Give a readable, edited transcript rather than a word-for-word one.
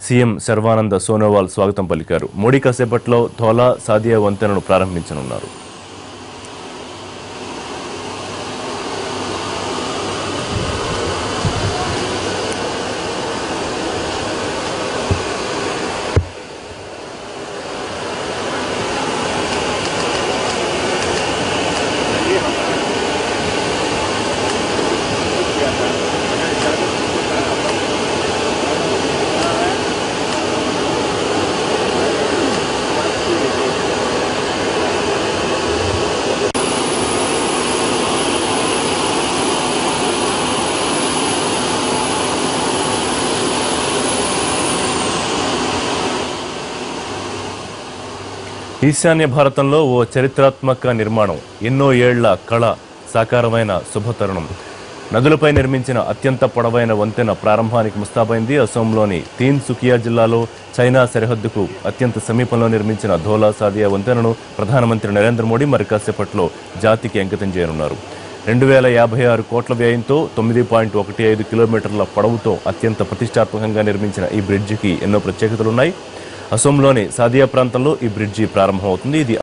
CM Sarvananda Sonowal స్వాగతం పలికారు. మోడీ కాసేపట్లో ధోలా సాదియా వంతెనను ప్రారంభించనున్నారు. ఈశాన్య భారతంలో ఓ చరిత్రాత్మక నిర్మాణం, ఎన్నో ఏళ్ల కళ సాకారమైన శుభతరుణం. నదులపై నిర్మించిన అత్యంత పొడవైన వంతెన ప్రారంభానికి ముస్తాబైంది. అసోంలోని తిన్సుకియా జిల్లాలో చైనా సరిహద్దుకు అత్యంత సమీపంలో నిర్మించిన ధోలా సాదియా వంతెనను ప్రధానమంత్రి నరేంద్ర మోడీ మరి కాసేపట్లో జాతికి అంకితం చేయనున్నారు. 2056 కోట్ల వ్యయంతో 9.15 కిలోమీటర్ల పొడవుతో అత్యంత ప్రతిష్టాత్మకంగా నిర్మించిన ఈ బ్రిడ్జికి ఎన్నో ప్రత్యేకతలున్నాయి. అసోంలోని సాదియా ప్రాంతంలో ఈ బ్రిడ్జి ప్రారంభమవుతుంది. ఇది